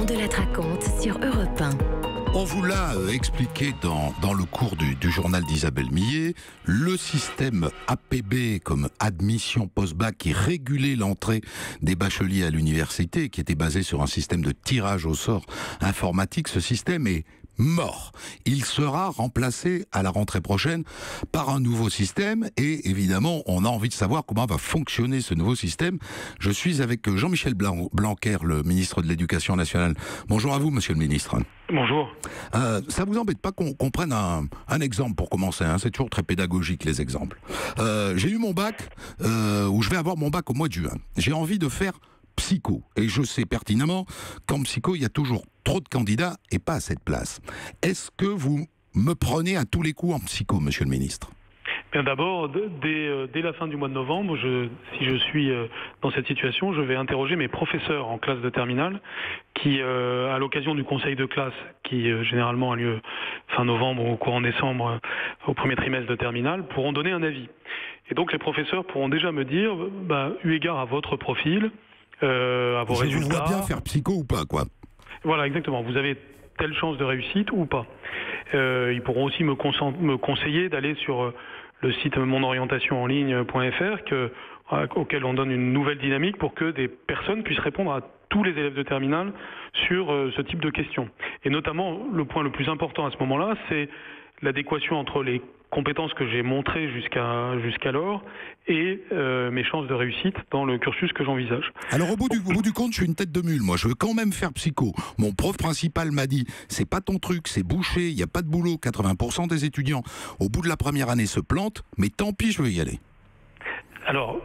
On de la raconte sur Europe 1. On vous l'a expliqué dans le cours du journal d'Isabelle Millet, le système APB comme admission post-bac qui régulait l'entrée des bacheliers à l'université, qui était basé sur un système de tirage au sort informatique, ce système est mort. Il sera remplacé à la rentrée prochaine par un nouveau système et évidemment on a envie de savoir comment va fonctionner ce nouveau système. Je suis avec Jean-Michel Blanquer, le ministre de l'Éducation nationale. Bonjour à vous, monsieur le ministre. Bonjour. Ça vous embête pas qu'on prenne un exemple pour commencer, hein, c'est toujours très pédagogique les exemples. J'ai eu mon bac, ou je vais avoir mon bac au mois de juin. J'ai envie de faire psycho, et je sais pertinemment qu'en psycho il y a toujours trop de candidats et pas assez de place. Est-ce que vous me prenez à tous les coups en psycho, monsieur le ministre ? Bien d'abord, dès la fin du mois de novembre, si je suis dans cette situation, je vais interroger mes professeurs en classe de terminale qui, à l'occasion du conseil de classe qui généralement a lieu fin novembre ou courant décembre, au premier trimestre de terminale, pourront donner un avis. Et donc les professeurs pourront déjà me dire, eu égard à votre profil, à vos résultats... Je vous vois bien faire psycho ou pas, quoi. Voilà, exactement. Vous avez telle chance de réussite ou pas. Ils pourront aussi me conseiller d'aller sur le site monorientationenligne.fr auquel on donne une nouvelle dynamique pour que des personnes puissent répondre à tous les élèves de terminale sur ce type de questions. Et notamment, le point le plus important à ce moment-là, c'est l'adéquation entre les compétences que j'ai montrées jusqu'alors et mes chances de réussite dans le cursus que j'envisage. Alors au bout du compte, je suis une tête de mule. Moi, je veux quand même faire psycho. Mon prof principal m'a dit, c'est pas ton truc, c'est bouché, il n'y a pas de boulot. 80% des étudiants, au bout de la première année, se plantent, mais tant pis, je veux y aller. Alors...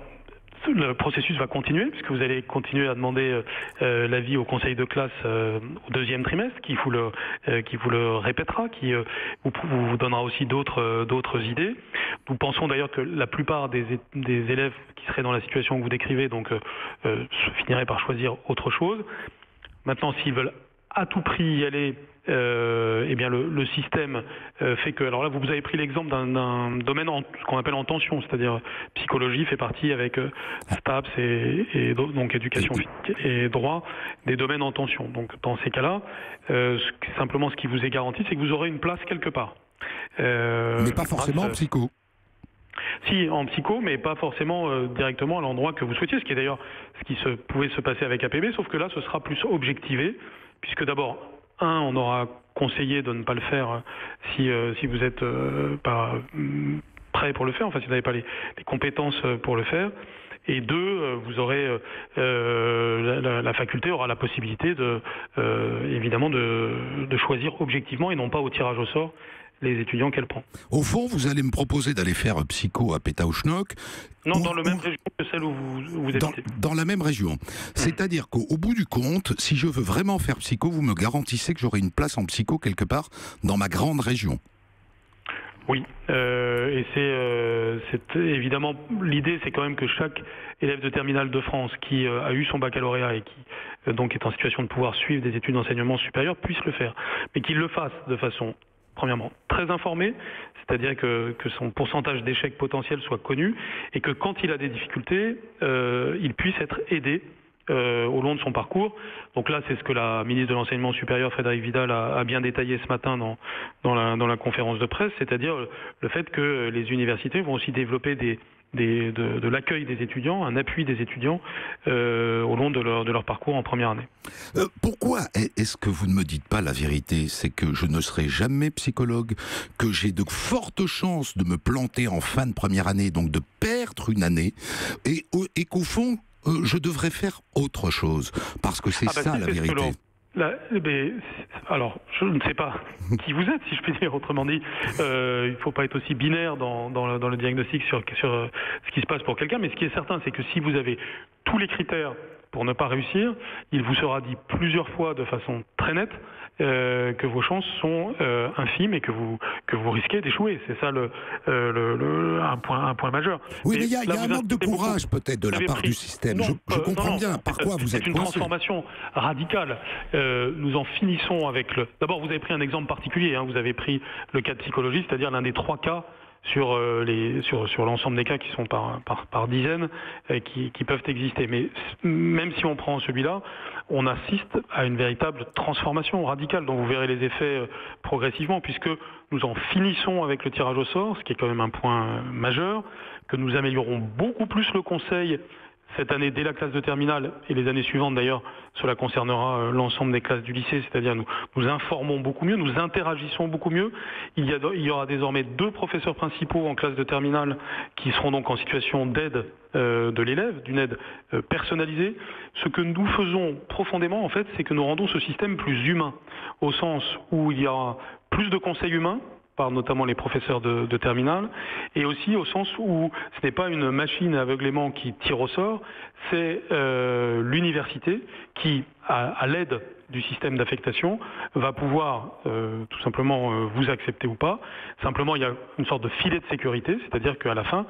le processus va continuer, puisque vous allez continuer à demander l'avis au conseil de classe au deuxième trimestre, qui vous le répétera, qui vous donnera aussi d'autres idées. Nous pensons d'ailleurs que la plupart des élèves qui seraient dans la situation que vous décrivez finiraient par choisir autre chose. Maintenant, s'ils veulent à tout prix y aller, le système fait que... Alors là, vous avez pris l'exemple d'un domaine ce qu'on appelle en tension, c'est-à-dire psychologie fait partie avec STAPS et donc éducation physique et droit, des domaines en tension. Donc dans ces cas-là, simplement ce qui vous est garanti, c'est que vous aurez une place quelque part. Mais pas forcément en psycho. Si, en psycho, mais pas forcément directement à l'endroit que vous souhaitiez, ce qui est d'ailleurs ce qui pouvait se passer avec APB, sauf que là, ce sera plus objectivé, puisque d'abord, on aura conseillé de ne pas le faire si vous n'êtes pas prêt pour le faire, enfin si vous n'avez pas les compétences pour le faire. Et deux, vous aurez la faculté aura la possibilité évidemment de choisir objectivement et non pas au tirage au sort les étudiants qu'elle prend. Au fond, vous allez me proposer d'aller faire psycho à Pétaouchnok. Non, dans la même région que celle où vous êtes. Dans la même région. C'est-à-dire qu'au bout du compte, si je veux vraiment faire psycho, vous me garantissez que j'aurai une place en psycho quelque part dans ma grande région. Oui, et c'est évidemment l'idée, c'est quand même que chaque élève de terminale de France qui a eu son baccalauréat et qui donc est en situation de pouvoir suivre des études d'enseignement supérieur puisse le faire, mais qu'il le fasse de façon premièrement très informé, c'est-à-dire que son pourcentage d'échec potentiel soit connu et que quand il a des difficultés, il puisse être aidé au long de son parcours. Donc là, c'est ce que la ministre de l'Enseignement supérieur, Frédérique Vidal, a bien détaillé ce matin dans la conférence de presse, c'est-à-dire le fait que les universités vont aussi développer de l'accueil des étudiants, un appui des étudiants au long de leur parcours en première année. Pourquoi est-ce que vous ne me dites pas la vérité ? C'est que je ne serai jamais psychologue, que j'ai de fortes chances de me planter en fin de première année, donc de perdre une année, et qu'au fond, je devrais faire autre chose, parce que c'est ça la vérité. Alors, je ne sais pas qui vous êtes, si je puis dire. Autrement dit, il ne faut pas être aussi binaire dans le diagnostic sur ce qui se passe pour quelqu'un. Mais ce qui est certain, c'est que si vous avez tous les critères pour ne pas réussir, il vous sera dit plusieurs fois de façon très nette que vos chances sont infimes et que vous risquez d'échouer. C'est ça un point majeur. Oui, mais il y a un manque de courage peut-être de la part du système. Je comprends bien par quoi vous êtes coincé. C'est une transformation radicale. Nous en finissons avec D'abord, vous avez pris un exemple particulier. Vous avez pris le cas de psychologie, c'est-à-dire l'un des 3 cas sur l'ensemble des cas qui sont par dizaines qui peuvent exister. Mais même si on prend celui-là, on assiste à une véritable transformation radicale dont vous verrez les effets progressivement, puisque nous en finissons avec le tirage au sort, ce qui est quand même un point majeur, que nous améliorons beaucoup plus le conseil cette année dès la classe de terminale et les années suivantes d'ailleurs, cela concernera l'ensemble des classes du lycée, c'est-à-dire nous informons beaucoup mieux, nous interagissons beaucoup mieux. Il y aura désormais 2 professeurs principaux en classe de terminale qui seront donc en situation d'aide de l'élève, d'une aide personnalisée. Ce que nous faisons profondément en fait, c'est que nous rendons ce système plus humain, au sens où il y aura plus de conseils humains, par notamment les professeurs de terminale, et aussi au sens où ce n'est pas une machine à aveuglément qui tire au sort, c'est l'université qui, à l'aide du système d'affectation, va pouvoir tout simplement vous accepter ou pas. Simplement, il y a une sorte de filet de sécurité, c'est-à-dire qu'à la fin,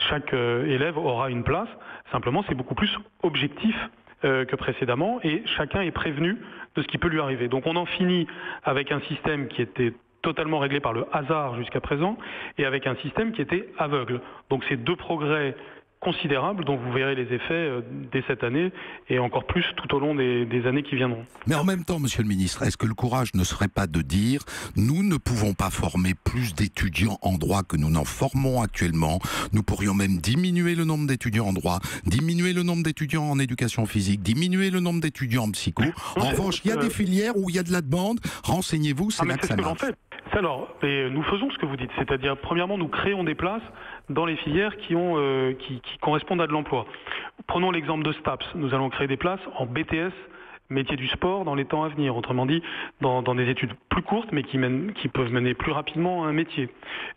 chaque élève aura une place. Simplement, c'est beaucoup plus objectif que précédemment, et chacun est prévenu de ce qui peut lui arriver. Donc on en finit avec un système qui était totalement réglé par le hasard jusqu'à présent, et avec un système qui était aveugle. Donc c'est 2 progrès considérables dont vous verrez les effets dès cette année et encore plus tout au long des années qui viendront. Mais en même temps, monsieur le ministre, est-ce que le courage ne serait pas de dire nous ne pouvons pas former plus d'étudiants en droit que nous n'en formons actuellement, nous pourrions même diminuer le nombre d'étudiants en droit, diminuer le nombre d'étudiants en éducation physique, diminuer le nombre d'étudiants en psycho. En revanche, il y a des filières où il y a de la demande, renseignez-vous, c'est là que ça marche. Alors, nous faisons ce que vous dites, c'est-à-dire, premièrement, nous créons des places dans les filières qui correspondent à de l'emploi. Prenons l'exemple de STAPS. Nous allons créer des places en BTS, métier du sport, dans les temps à venir. Autrement dit, dans des études plus courtes, mais qui peuvent mener plus rapidement à un métier.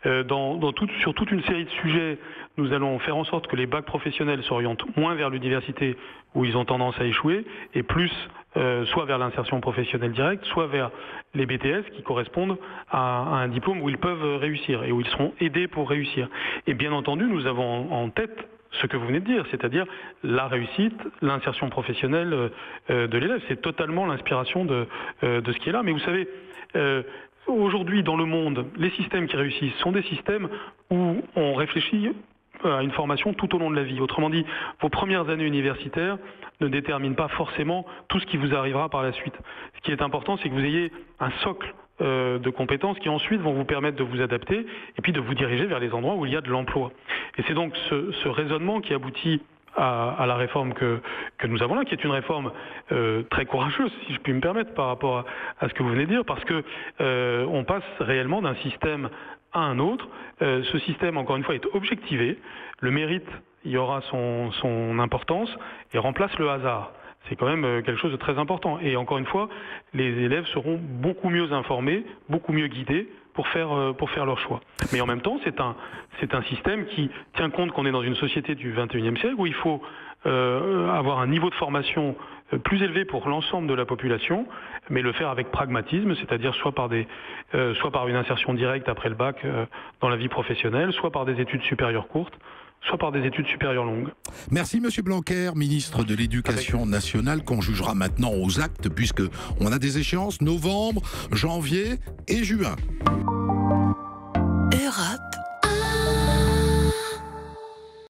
Sur toute une série de sujets, nous allons faire en sorte que les bacs professionnels s'orientent moins vers l'université, où ils ont tendance à échouer, et plus soit vers l'insertion professionnelle directe, soit vers les BTS qui correspondent à un diplôme où ils peuvent réussir et où ils seront aidés pour réussir. Et bien entendu, nous avons en tête ce que vous venez de dire, c'est-à-dire la réussite, l'insertion professionnelle de l'élève. C'est totalement l'inspiration de ce qui est là. Mais vous savez, aujourd'hui dans le monde, les systèmes qui réussissent sont des systèmes où on réfléchit à une formation tout au long de la vie. Autrement dit, vos premières années universitaires ne déterminent pas forcément tout ce qui vous arrivera par la suite. Ce qui est important, c'est que vous ayez un socle de compétences qui ensuite vont vous permettre de vous adapter et puis de vous diriger vers les endroits où il y a de l'emploi. Et c'est donc ce raisonnement qui aboutit à la réforme que nous avons là, qui est une réforme très courageuse, si je puis me permettre, par rapport à ce que vous venez de dire, parce que on passe réellement d'un système à un autre. Ce système, encore une fois, est objectivé. Le mérite, il y aura son importance et remplace le hasard. C'est quand même quelque chose de très important. Et encore une fois, les élèves seront beaucoup mieux informés, beaucoup mieux guidés pour faire leur choix. Mais en même temps, c'est un système qui tient compte qu'on est dans une société du XXIe siècle où il faut avoir un niveau de formation plus élevé pour l'ensemble de la population, mais le faire avec pragmatisme, c'est-à-dire soit par une insertion directe après le bac dans la vie professionnelle, soit par des études supérieures courtes, soit par des études supérieures longues. Merci Monsieur Blanquer, ministre de l'Éducation nationale, qu'on jugera maintenant aux actes, puisque on a des échéances novembre, janvier et juin.